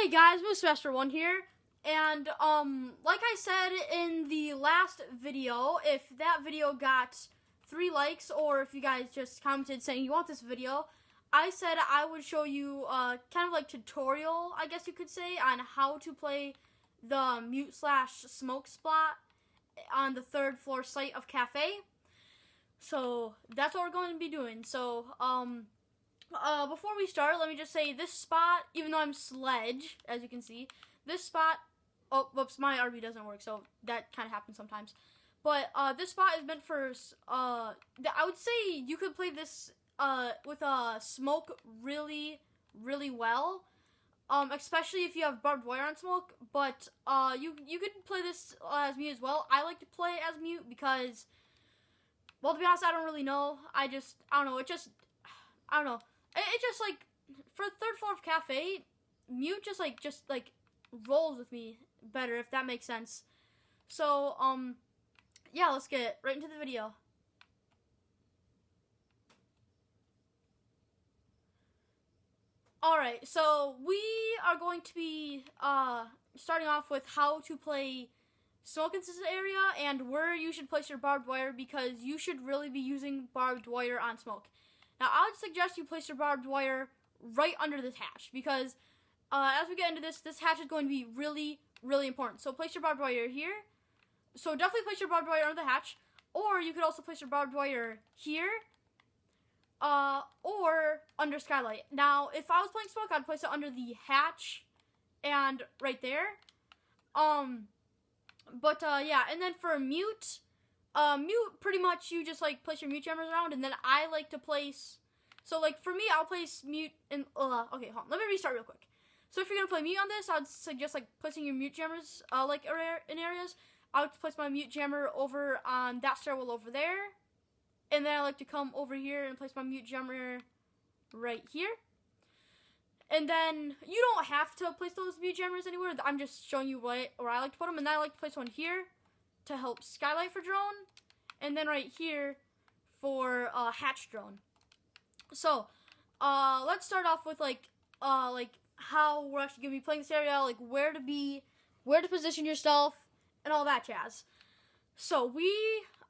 Hey guys, Moosemaster1 here, and like I said in the last video, if that video got 3 likes, or if you guys just commented saying you want this video, I said I would show you kind of like tutorial, I guess you could say, on how to play the mute/smoke spot on the 3rd floor site of Kafe. So that's what we're going to be doing. So before we start, let me just say this spot, even though I'm Sledge, as you can see, this spot, oh, whoops, my RB doesn't work, so that kind of happens sometimes. But this spot is meant for, I would say you could play this with smoke really, really well, especially if you have barbed wire on smoke. But you could play this as mute as well. I like to play it as mute because, well, to be honest, I don't really know. I don't know. It just like, for the 3rd floor of Kafe, mute just like rolls with me better, if that makes sense. So, yeah, let's get right into the video. Alright, so we are going to be starting off with how to play smoke in this area and where you should place your barbed wire, because you should really be using barbed wire on smoke. Now, I would suggest you place your barbed wire right under this hatch, because as we get into this hatch is going to be really, really important. So place your barbed wire here. So definitely place your barbed wire under the hatch, or you could also place your barbed wire here, or under skylight. Now, if I was playing smoke, I'd place it under the hatch and right there. Yeah, and then for mute, pretty much you just like place your mute jammers around, and then I like to place, so like for me, I'll place mute in, okay, hold on, let me restart real quick. So if you're gonna play mute on this, I'd suggest like placing your mute jammers, like in areas. I like to place my mute jammer over on that stairwell over there, and then I like to come over here and place my mute jammer right here. And then you don't have to place those mute jammers anywhere. I'm just showing you where I like to put them. And then I like to place one here to help skylight for drone, and then right here for hatch drone. So let's start off with like how we're actually gonna be playing this area, like where to position yourself, and all that jazz. So we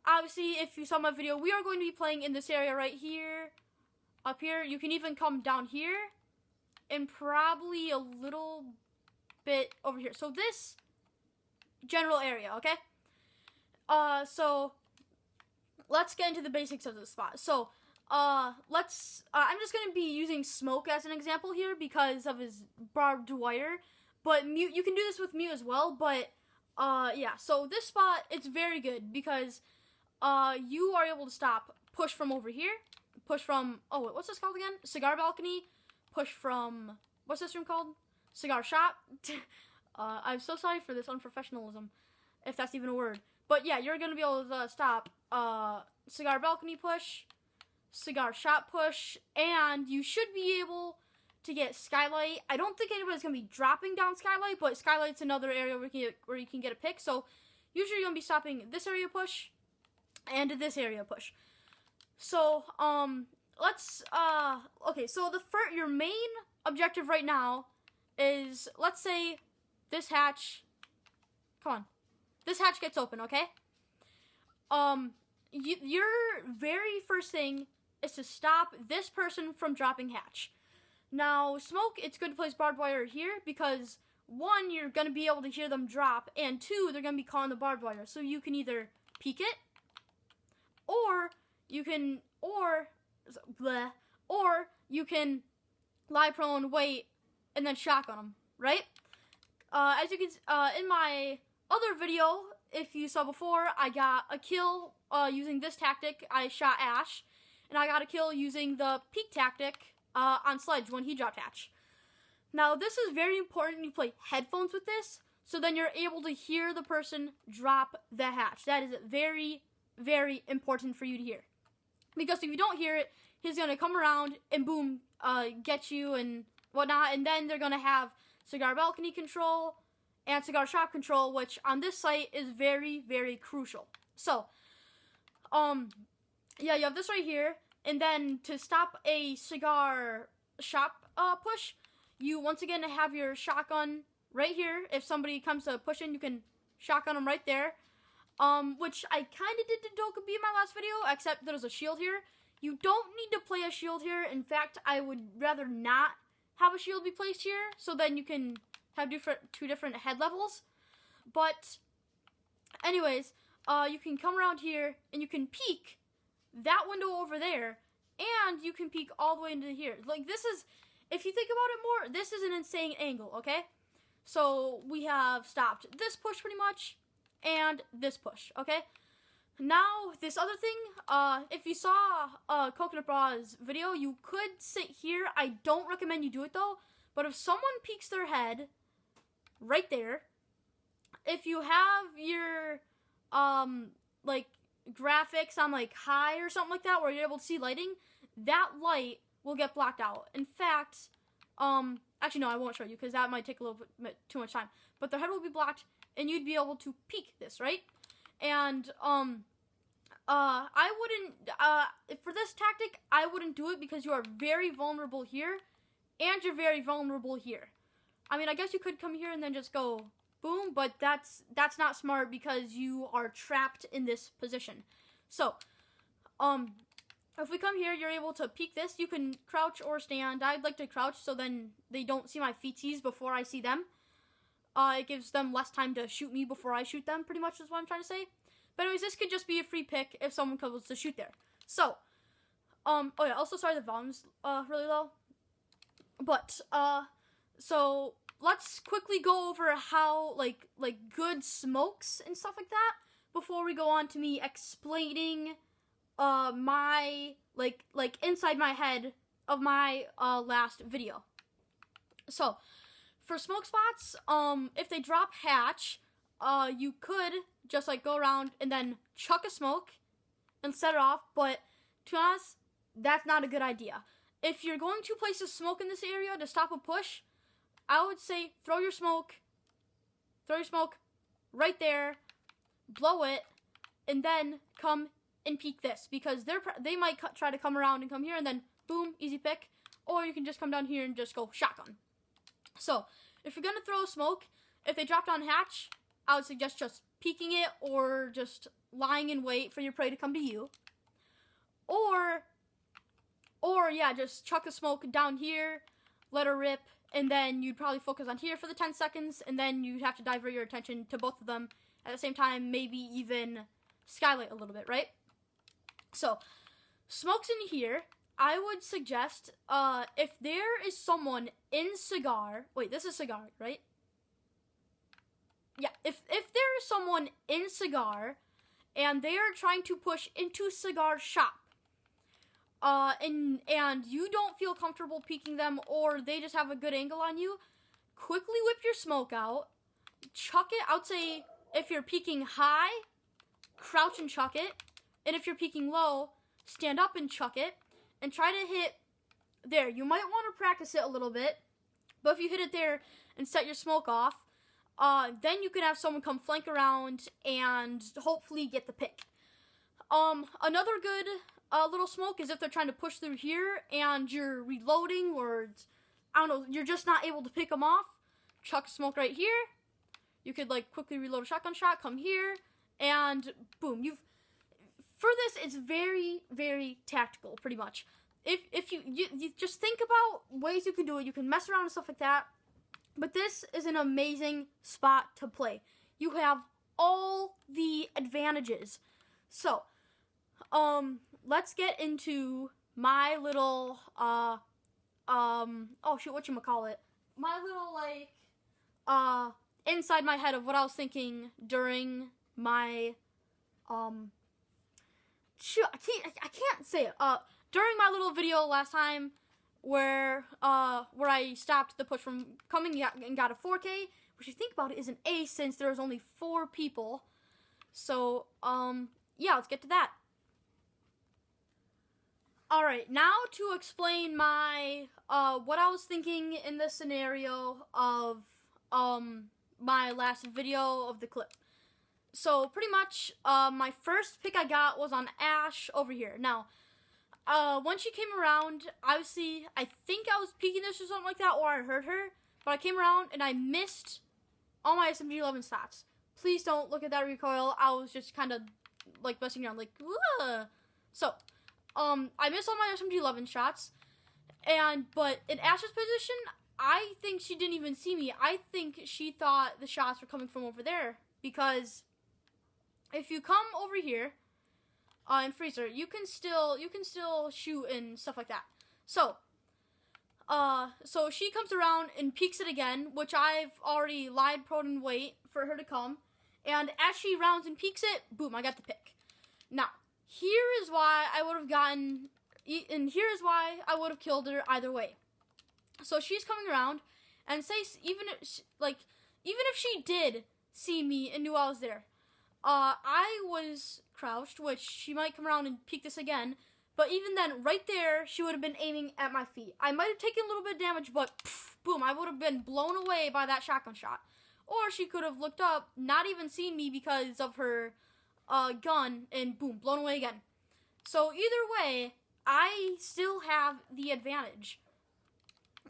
obviously, if you saw my video, we are going to be playing in this area right here, up here. You can even come down here, and probably a little bit over here. So this general area, okay? So let's get into the basics of this spot. So I'm just gonna be using smoke as an example here because of his barbed wire, but mute, you can do this with mute as well. But yeah, so this spot, it's very good because you are able to stop push from over here, push from, oh wait, what's this called again? Cigar balcony. Push from, what's this room called? Cigar shop. I'm so sorry for this unprofessionalism, if that's even a word. But yeah, you're going to be able to stop cigar balcony push, cigar shop push, and you should be able to get skylight. I don't think anybody's going to be dropping down skylight, but skylight's another area where you can get a pick. So usually you're going to be stopping this area push and this area push. So, okay, so your main objective right now is, let's say this hatch, come on, this hatch gets open, okay? Your very first thing is to stop this person from dropping hatch. Now, smoke, it's good to place barbed wire here because, 1, you're going to be able to hear them drop, and 2, they're going to be calling the barbed wire. So you can either peek it, or you can, or you can lie prone, wait, and then shotgun them, right? As you can, in my other video, if you saw before, I got a kill using this tactic. I shot Ash, and I got a kill using the peek tactic on Sledge when he dropped hatch. Now, this is very important. You play headphones with this, so then you're able to hear the person drop the hatch. That is very, very important for you to hear. Because if you don't hear it, he's going to come around and boom, get you and whatnot. And then they're going to have cigar balcony control and cigar shop control, which on this site is very, very crucial. So, yeah, you have this right here. And then to stop a cigar shop push, you once again have your shotgun right here. If somebody comes to push in, you can shotgun them right there. Which I kind of did to Dokkaebi in my last video, except there's a shield here. You don't need to play a shield here. In fact, I would rather not have a shield be placed here, so then you can have two different head levels. But anyways, you can come around here and you can peek that window over there, and you can peek all the way into here. Like, this is, if you think about it more, this is an insane angle, okay? So we have stopped this push pretty much, and this push, okay? Now, this other thing, if you saw Coconut Bra's video, you could sit here. I don't recommend you do it, though. But if someone peeks their head right there, if you have your, like, graphics on, like, high or something like that, where you're able to see lighting, that light will get blocked out. In fact, actually, no, I won't show you, because that might take a little bit too much time. But their head will be blocked, and you'd be able to peek this, right? And, I wouldn't, for this tactic, I wouldn't do it because you are very vulnerable here, and you're very vulnerable here. I mean, I guess you could come here and then just go boom, but that's not smart because you are trapped in this position. So, if we come here, you're able to peek this. You can crouch or stand. I'd like to crouch so then they don't see my feetsies before I see them. It gives them less time to shoot me before I shoot them, pretty much is what I'm trying to say. But anyways, this could just be a free pick if someone comes to shoot there. So, oh yeah, also sorry the volume's really low. But, so let's quickly go over how, like good smokes and stuff like that before we go on to me explaining, my, like inside my head of my, last video. So, for smoke spots, if they drop hatch, you could just, like, go around and then chuck a smoke and set it off, but to be honest, that's not a good idea. If you're going to place a smoke in this area to stop a push, I would say throw your smoke right there, blow it, and then come and peek this, because they might try to come around and come here, and then boom, easy pick, or you can just come down here and just go shotgun. So, if you're gonna throw a smoke, if they dropped on hatch, I would suggest just peeking it or just lying in wait for your prey to come to you. Or yeah, just chuck a smoke down here, let her rip, and then you'd probably focus on here for the 10 seconds, and then you'd have to divert your attention to both of them at the same time, maybe even skylight a little bit, right? So, smokes in here, I would suggest, if there is someone in cigar, wait, this is cigar, right? Yeah, if there is someone in cigar, and they are trying to push into cigar shop, and you don't feel comfortable peeking them, or they just have a good angle on you, quickly whip your smoke out, chuck it. I would say if you're peeking high, crouch and chuck it, and if you're peeking low, stand up and chuck it, and try to hit there. You might want to practice it a little bit, but if you hit it there and set your smoke off, then you can have someone come flank around and hopefully get the pick. Another good little smoke is if they're trying to push through here and you're reloading, or I don't know, you're just not able to pick them off. Chuck smoke right here. You could like quickly reload a shotgun shot, come here, and boom. For this, it's very, very tactical, pretty much. If you just think about ways you can do it, you can mess around and stuff like that. But this is an amazing spot to play. You have all the advantages. So, let's get into my little, oh shoot, whatchamacallit? My little, like, inside my head of what I was thinking during my, shoot, I can't say it. During my little video last time, where I stopped the push from coming and got a 4K, which, if you think about it, is an ace since there was only 4 people. So, yeah, let's get to that. Alright, now to explain my, what I was thinking in this scenario of, my last video of the clip. So, pretty much, my first pick I got was on Ash over here. Now, when she came around, obviously, I think I was peeking this or something like that, or I heard her. But I came around and I missed all my SMG-11 stats. Please don't look at that recoil. I was just kind of like messing around, like, ugh. So, I missed all my SMG-11 shots, but in Ash's position, I think she didn't even see me. I think she thought the shots were coming from over there, because if you come over here in Freezer, you can still shoot and stuff like that. So she comes around and peeks it again, which I've already lied, prone, and wait for her to come. And as she rounds and peeks it, boom, I got the pick. Now, here is why I would have gotten, and here is why I would have killed her either way. So she's coming around, and even if she did see me and knew I was there, I was crouched, which she might come around and peek this again. But even then, right there, she would have been aiming at my feet. I might have taken a little bit of damage, but boom, I would have been blown away by that shotgun shot. Or she could have looked up, not even seen me because of her gun, and boom, blown away again. So either way, I still have the advantage.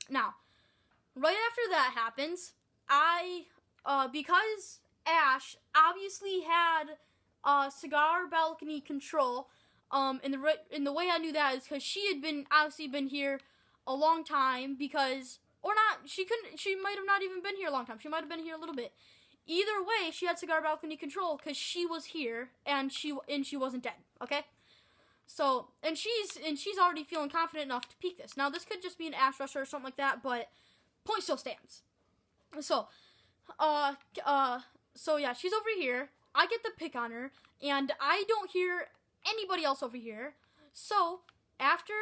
Now, right after that happens, because Ash obviously had cigar balcony control, and the way I knew that is because she had obviously been here a long time, she might have not even been here a long time. She might have been here a little bit. Either way, she had cigar balcony control because she was here and she wasn't dead. Okay, so and she's already feeling confident enough to peek this. Now this could just be an Ash rusher or something like that, but point still stands. So, so yeah, she's over here. I get the pick on her, and I don't hear anybody else over here. So after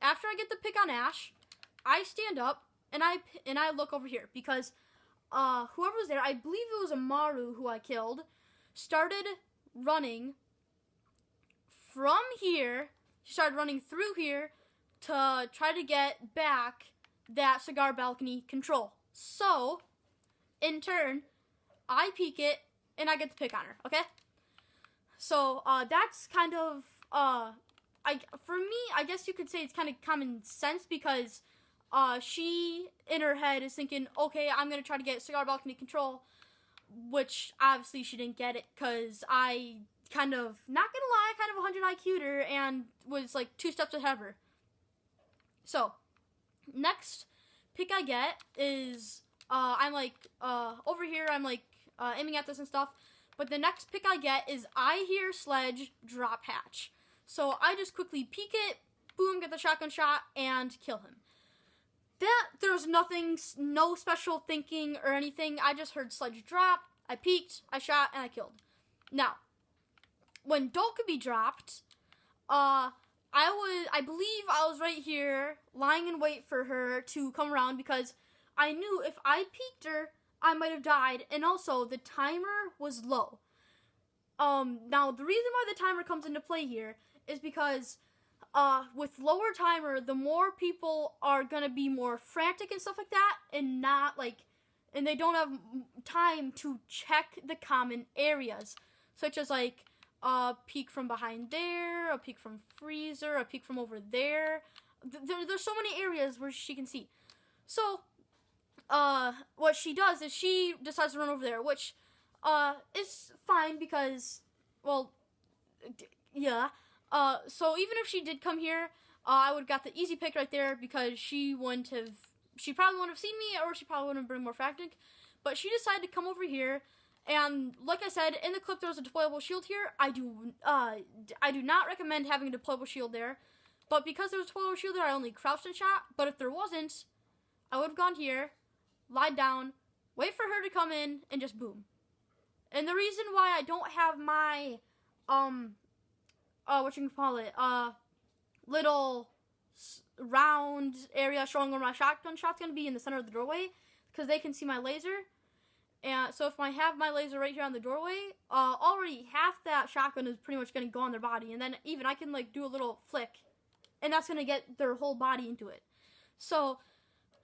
I get the pick on Ash, I stand up and I look over here because whoever was there, I believe it was Amaru who I killed, started running from here. She started running through here to try to get back that cigar balcony control. So, in turn, I peek it and I get the pick on her, okay? So, that's kind of, for me, I guess you could say it's kind of common sense because she, in her head, is thinking, okay, I'm going to try to get cigar balcony control, which obviously she didn't get it because I kind of, not going to lie, kind of 100 IQ'd her and was like 2 steps ahead of her. So, next pick I get is, I'm like, over here, I'm like, aiming at this and stuff, but the next pick I get is I hear Sledge drop hatch. So I just quickly peek it, boom, get the shotgun shot, and kill him. There's nothing, no special thinking or anything. I just heard Sledge drop, I peeked, I shot, and I killed. Now, when Dokkaebi dropped, I believe I was right here, lying in wait for her to come around because I knew if I peeked her, I might have died, and also the timer was low. Now the reason why the timer comes into play here is because with lower timer, the more people are gonna be more frantic and stuff like that, and and they don't have time to check the common areas, such as like a peek from behind there, a peek from freezer, a peek from over there. There's so many areas where she can see. So, what she does is she decides to run over there, which is fine because, well, yeah. So even if she did come here, I would have got the easy pick right there because she probably wouldn't have seen me, or she probably wouldn't have been more frantic. But she decided to come over here, and like I said, in the clip there was a deployable shield here. I do not recommend having a deployable shield there, but because there was a deployable shield there, I only crouched and shot. But if there wasn't, I would have gone here, lied down, wait for her to come in, and just boom. And the reason why I don't have my, little round area showing where my shotgun shot's going to be in the center of the doorway, because they can see my laser. And so if I have my laser right here on the doorway, already half that shotgun is pretty much going to go on their body, and then even I can, like, do a little flick, and that's going to get their whole body into it. So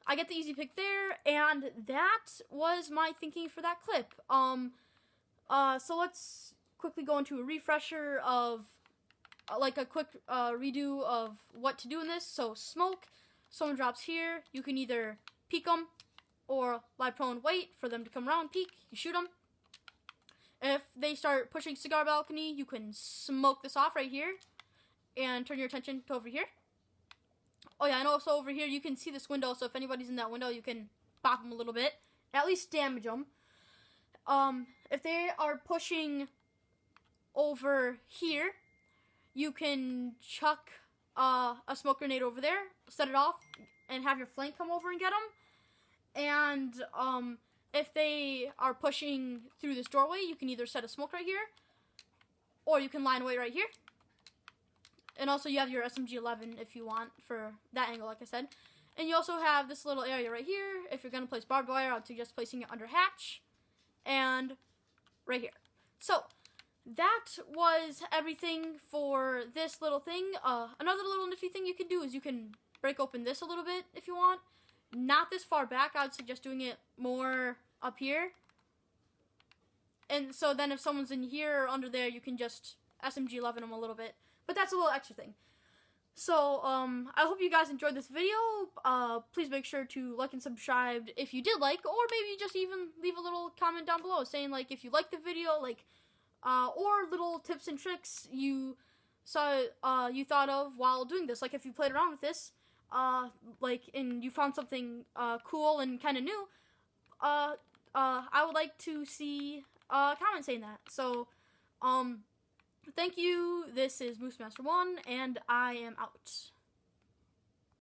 I get the easy pick there, and that was my thinking for that clip. So let's quickly go into a refresher of like a quick redo of what to do in this. So smoke, someone drops here, you can either peek them or lie prone, wait for them to come around, peek, you shoot them. If they start pushing cigar balcony, you can smoke this off right here and turn your attention to over here. Oh yeah, and also over here you can see this window, so if anybody's in that window, you can bop them a little bit, at least damage them. If they are pushing over here, you can chuck a smoke grenade over there, set it off, and have your flank come over and get them. And if they are pushing through this doorway, you can either set a smoke right here, or you can line away right here. And also you have your SMG-11 if you want for that angle, like I said. And you also have this little area right here. If you're going to place barbed wire, I'd suggest placing it under hatch. And right here. So that was everything for this little thing. Another little nifty thing you can do is you can break open this a little bit if you want. Not this far back. I would suggest doing it more up here. And so then if someone's in here or under there, you can just SMG-11 them a little bit. But that's a little extra thing. So, I hope you guys enjoyed this video. Please make sure to like and subscribe if you did like, or maybe just even leave a little comment down below saying, like, if you liked the video, like, or little tips and tricks you saw, you thought of while doing this. Like, if you played around with this, like, and you found something, cool and kind of new, I would like to see a comment saying that. So, thank you. This is Moosemaster1, and I am out.